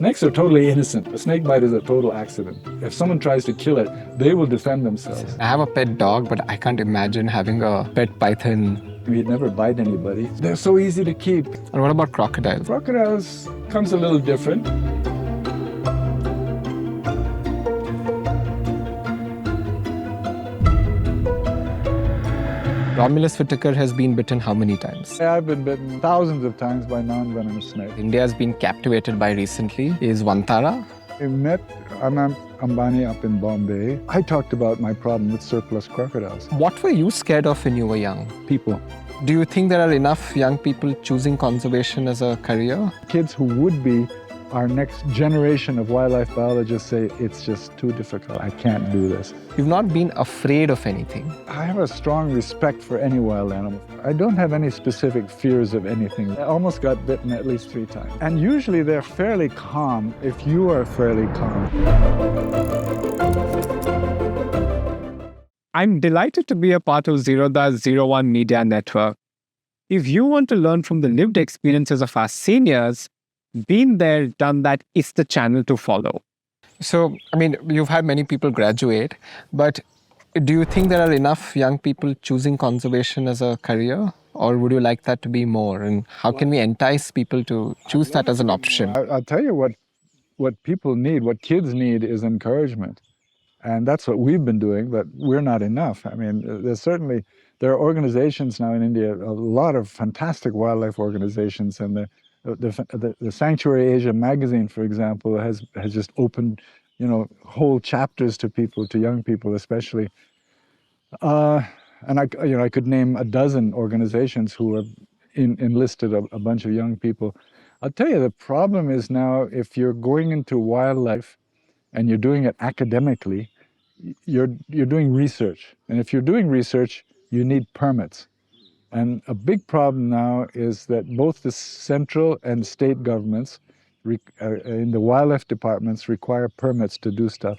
Snakes are totally innocent. A snake bite is a total accident. If someone tries to kill it, they will defend themselves. I have a pet dog, but I can't imagine having a pet python. We'd never bite anybody. They're so easy to keep. And what about crocodiles? Crocodiles comes a little different. Romulus Whitaker has been bitten how many times? I've been bitten thousands of times by non-venomous snakes. India has been captivated by recently is Vantara. I met Anant, Ambani up in Bombay. I talked about my problem with surplus crocodiles. What were you scared of when you were young? People. Do you think there are enough young people choosing conservation as a career? Kids who would be our next generation of wildlife biologists say, it's just too difficult. I can't do this. You've not been afraid of anything. I have a strong respect for any wild animal. I don't have any specific fears of anything. I almost got bitten at least 3 times. And usually they're fairly calm if you are fairly calm. I'm delighted to be a part of Zerodha's 01 Media Network. If you want to learn from the lived experiences of our seniors, been there, done that is the channel to follow. So, I mean, you've had many people graduate, but do you think there are enough young people choosing conservation as a career? Or would you like that to be more? And how can we entice people to choose that as an option? I'll tell you what people need, what kids need is encouragement. And that's what we've been doing, but we're not enough. I mean, there are organizations now in India, a lot of fantastic wildlife organizations, and the Sanctuary Asia magazine, for example, has just opened, whole chapters to people, to young people especially. And I could name a dozen organizations who have enlisted a bunch of young people. I'll tell you, the problem is now, if you're going into wildlife and you're doing it academically, you're doing research. And if you're doing research, you need permits. And a big problem now is that both the central and state governments in the wildlife departments require permits to do stuff.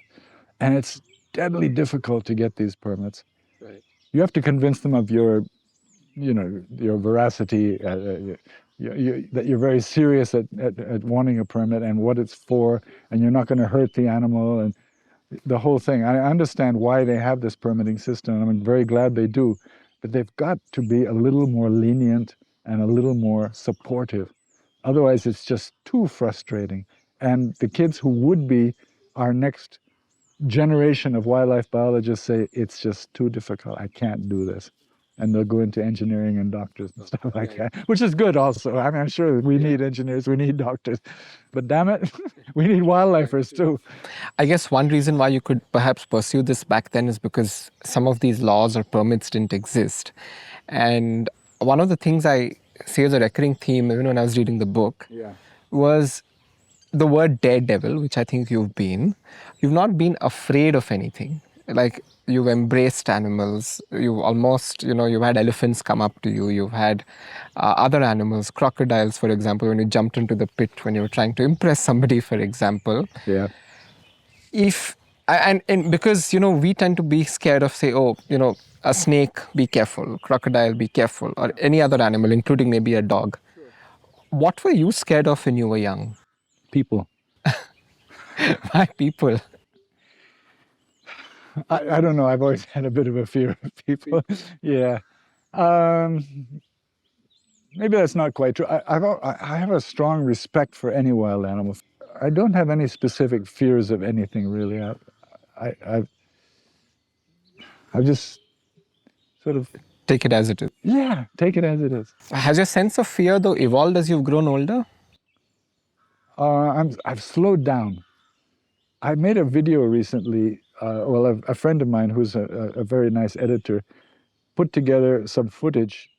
And it's deadly difficult to get these permits. Right. You have to convince them of your veracity, that you're very serious at wanting a permit and what it's for, and you're not going to hurt the animal and the whole thing. I understand why they have this permitting system, and I'm very glad they do. But they've got to be a little more lenient and a little more supportive. Otherwise, it's just too frustrating. And the kids who would be our next generation of wildlife biologists say, it's just too difficult. I can't do this. And they'll go into engineering and doctors and stuff like that, which is good also. I mean, I'm sure we need engineers, we need doctors. But damn it, we need wildlifers too. I guess one reason why you could perhaps pursue this back then is because some of these laws or permits didn't exist. And one of the things I see as a recurring theme, even when I was reading the book, was the word daredevil, which I think you've been. You've not been afraid of anything. Like, you've embraced animals, you've almost, you've had elephants come up to you, you've had other animals, crocodiles, for example, when you jumped into the pit when you were trying to impress somebody, for example. Yeah. And because, we tend to be scared of, say, a snake, be careful, crocodile, be careful, or any other animal, including maybe a dog. What were you scared of when you were young? People. Why people? I don't know. I've always had a bit of a fear of people. Yeah. Maybe that's not quite true. I have a strong respect for any wild animal. I don't have any specific fears of anything, really. I've just sort of... Take it as it is. Yeah, take it as it is. Has your sense of fear, though, evolved as you've grown older? I've slowed down. I made a video recently. A friend of mine who's a very nice editor put together some footage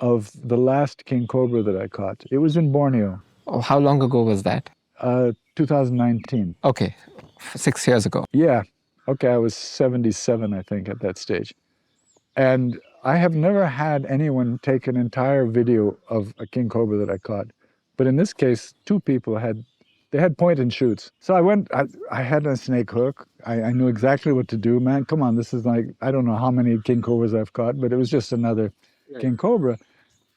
of the last King Cobra that I caught. It was in Borneo. Oh, how long ago was that? 2019. Okay, 6 years ago. Yeah. Okay, I was 77, I think, at that stage. And I have never had anyone take an entire video of a King Cobra that I caught. But in this case, 2 people had point and shoots. So I had a snake hook. I knew exactly what to do. Man, come on, this is like, I don't know how many King Cobras I've caught, but it was just another King Cobra.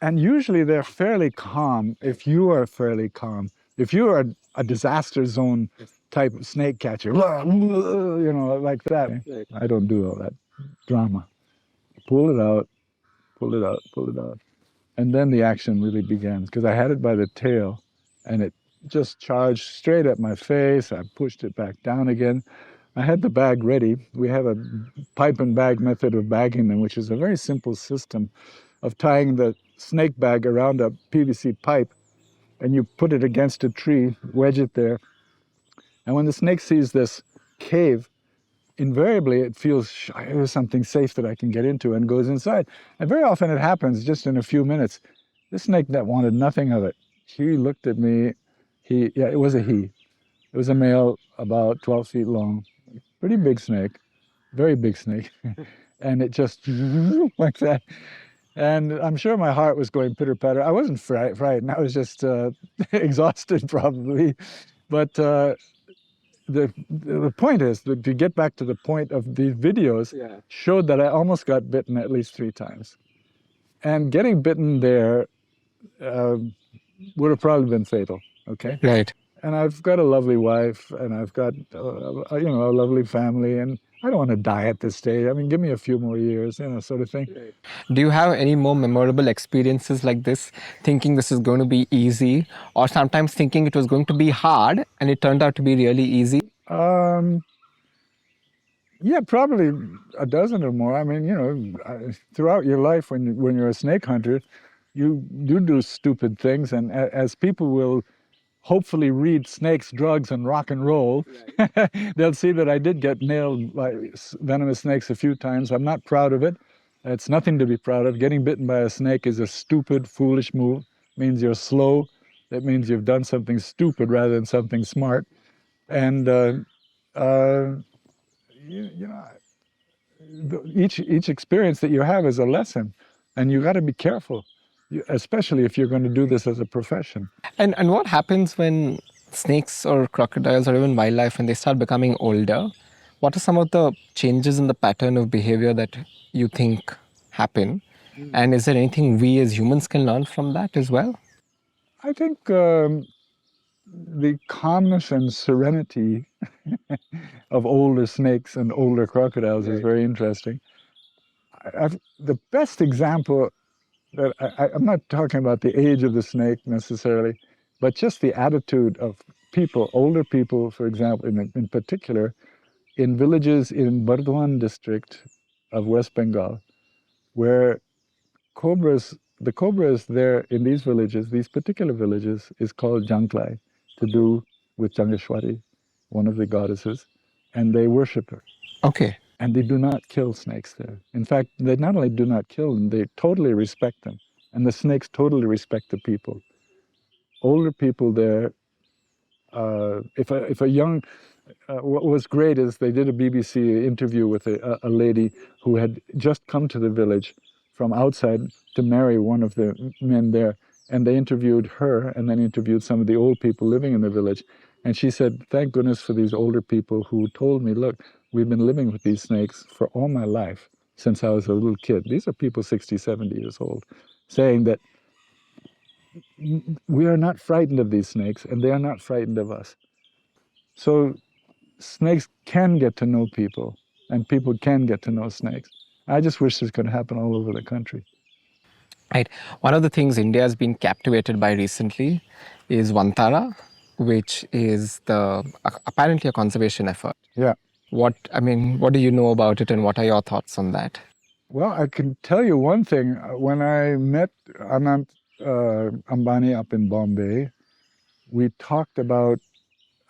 And usually they're fairly calm if you are fairly calm. If you are a disaster zone type of snake catcher, you know, like that, I don't do all that drama. Pull it out, pull it out, pull it out. And then the action really begins, because I had it by the tail and it just charged straight at my face. I pushed it back down again. I had the bag ready. We have a pipe and bag method of bagging them, which is a very simple system of tying the snake bag around a PVC pipe, and you put it against a tree, wedge it there. And when the snake sees this cave, invariably it feels there's something safe that I can get into, and goes inside. And very often it happens just in a few minutes. This snake that wanted nothing of it, he looked at me. It was a he. It was a male, about 12 feet long, pretty big snake, very big snake. And it just like that. And I'm sure my heart was going pitter patter. I wasn't frightened. I was just exhausted, probably. But the point is that, to get back to the point of these videos, showed that I almost got bitten at least 3 times. And getting bitten there would have probably been fatal, okay? Right. And I've got a lovely wife, and I've got you know, a lovely family, and I don't want to die at this stage. I mean, give me a few more years, you know, sort of thing. Do you have any more memorable experiences like this, thinking this is going to be easy, or sometimes thinking it was going to be hard and it turned out to be really easy? Yeah, probably a dozen or more. I mean, you know, throughout your life, when you're a snake hunter, you do stupid things, and as people will hopefully read Snakes, Drugs, and Rock and Roll, they'll see that I did get nailed by venomous snakes a few times. I'm not proud of it. It's nothing to be proud of. Getting bitten by a snake is a stupid, foolish move. It means you're slow. It means you've done something stupid rather than something smart. And you know, each experience that you have is a lesson, and you got to be careful, especially if you're going to do this as a profession. And what happens when snakes or crocodiles or even wildlife, when they start becoming older? What are some of the changes in the pattern of behavior that you think happen? And is there anything we as humans can learn from that as well? I think the calmness and serenity of older snakes and older crocodiles is very interesting. The best example that I'm not talking about the age of the snake necessarily, but just the attitude of people, older people, for example, in particular, in villages in Burdwan district of West Bengal, where the cobras there in these villages, these particular villages, is called Janklai, to do with Jangeshwari, one of the goddesses, and they worship her. Okay. And they do not kill snakes there. In fact, they not only do not kill them, they totally respect them. And the snakes totally respect the people. Older people there, if a young, what was great is they did a BBC interview with a lady who had just come to the village from outside to marry one of the men there. And they interviewed her, and then interviewed some of the old people living in the village. And she said, thank goodness for these older people who told me, look, we've been living with these snakes for all my life, since I was a little kid. These are people 60, 70 years old, saying that we are not frightened of these snakes, and they are not frightened of us. So snakes can get to know people, and people can get to know snakes. I just wish this could happen all over the country. Right. One of the things India has been captivated by recently is Vantara, which is apparently a conservation effort. Yeah. What do you know about it, and what are your thoughts on that? Well, I can tell you one thing. When I met Anant Ambani up in Bombay, we talked about,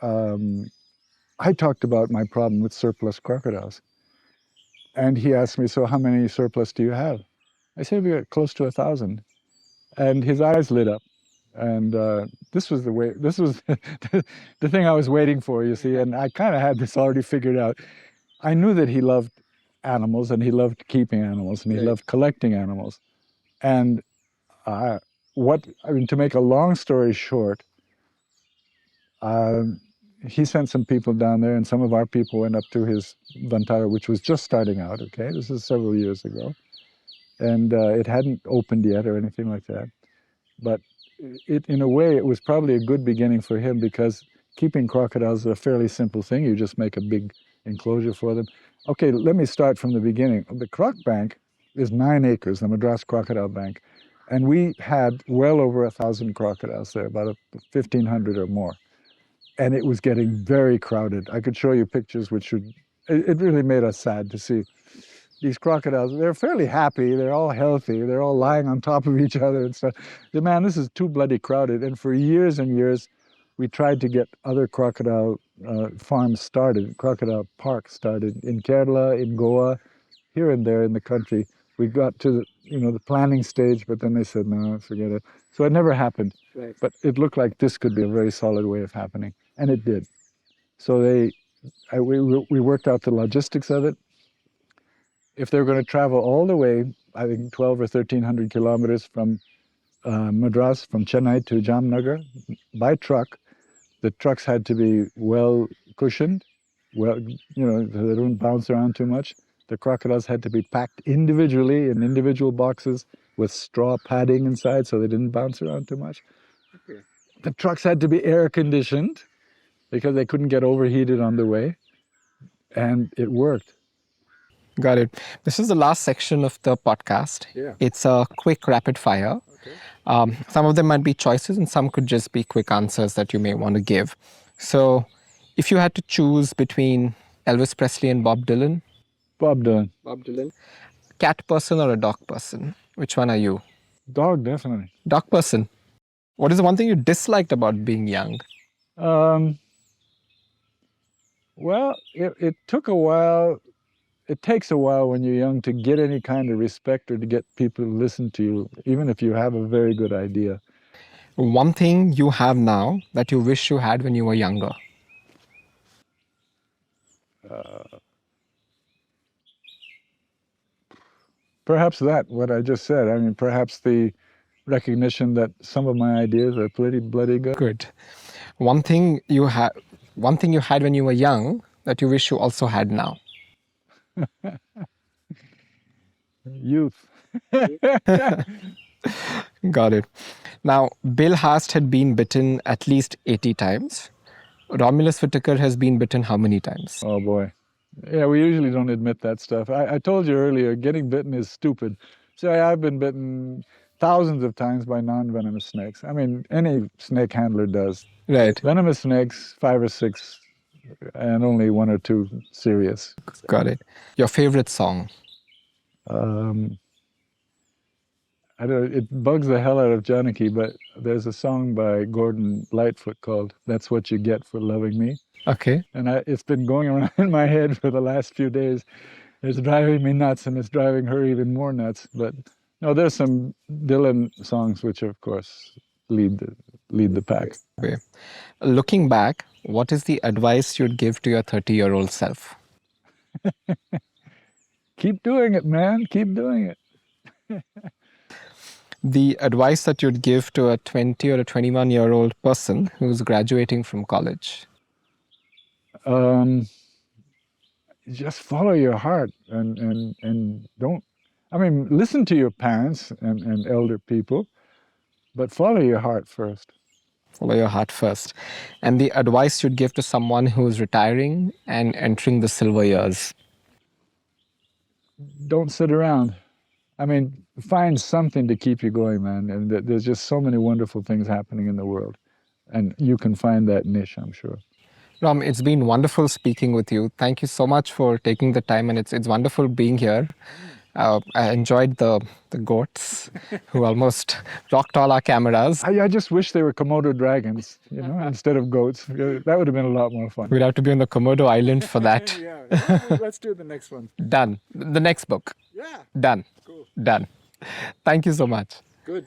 I talked about my problem with surplus crocodiles. And he asked me, so how many surplus do you have? I said, we got close to 1,000. And his eyes lit up. And this was the thing I was waiting for, you see. And I kind of had this already figured out. I knew that he loved animals, and he loved keeping animals, and he loved collecting animals. And to make a long story short, he sent some people down there, and some of our people went up to his Vantara, which was just starting out, okay? This is several years ago. And it hadn't opened yet or anything like that. But in a way, it was probably a good beginning for him because keeping crocodiles is a fairly simple thing. You just make a big enclosure for them. Okay, let me start from the beginning. The Croc Bank is 9 acres, the Madras Crocodile Bank. And we had well over 1,000 crocodiles there, about 1,500 or more. And it was getting very crowded. I could show you pictures which would, it really made us sad to see these crocodiles. They're fairly happy, they're all healthy, they're all lying on top of each other and stuff. Man, this is too bloody crowded. And for years and years, we tried to get other crocodile farms started, crocodile parks started in Kerala, in Goa, here and there in the country. We got to the planning stage, but then they said, no, forget it. So it never happened. Right. But it looked like this could be a very solid way of happening, and it did. So we worked out the logistics of it. If they're going to travel all the way, I think 12 or 1,300 kilometers from Madras, from Chennai to Jamnagar by truck, the trucks had to be well cushioned, well, they don't bounce around too much. The crocodiles had to be packed individually in individual boxes with straw padding inside so they didn't bounce around too much. Okay. The trucks had to be air conditioned because they couldn't get overheated on the way, and it worked. Got it. This is the last section of the podcast. Yeah. It's a quick rapid fire. Okay. Some of them might be choices and some could just be quick answers that you may want to give. So if you had to choose between Elvis Presley and Bob Dylan? Bob Dylan. Bob Dylan. Cat person or a dog person? Which one are you? Dog, definitely. Dog person. What is the one thing you disliked about being young? Well, it took a while. It takes a while when you're young to get any kind of respect or to get people to listen to you, even if you have a very good idea. One thing you have now that you wish you had when you were younger? Perhaps what I just said. I mean, perhaps the recognition that some of my ideas are pretty bloody good. Good. One thing you had when you were young that you wish you also had now? Youth. Got it. Now, Bill Hast had been bitten at least 80 times. Romulus Whitaker has been bitten how many times? Oh, boy. Yeah, we usually don't admit that stuff. I told you earlier, getting bitten is stupid. So I've been bitten thousands of times by non-venomous snakes. I mean, any snake handler does. Right. Venomous snakes, 5 or 6, and only 1 or 2 serious. Got it. Your favorite song? I don't. It bugs the hell out of Janaki, but there's a song by Gordon Lightfoot called "That's What You Get for Loving Me." Okay. And it's been going around in my head for the last few days. It's driving me nuts, and it's driving her even more nuts. But no, there's some Dylan songs which, of course, lead the pack. Okay. Looking back, what is the advice you'd give to your 30-year-old self? Keep doing it, man. Keep doing it. The advice that you'd give to a 20 or a 21-year-old person who's graduating from college? Just follow your heart and don't, listen to your parents and elder people, but follow your heart first. Follow your heart first. And the advice you'd give to someone who's retiring and entering the silver years? Don't sit around. Find something to keep you going, man. And there's just so many wonderful things happening in the world. And you can find that niche, I'm sure. Ram, it's been wonderful speaking with you. Thank you so much for taking the time, and it's wonderful being here. I enjoyed the goats who almost rocked all our cameras. I just wish they were Komodo dragons, instead of goats. That would have been a lot more fun. We'd have to be on the Komodo Island for that. Yeah. Let's do the next one. Done. The next book. Yeah. Done. Cool. Done. Thank you so much. Good.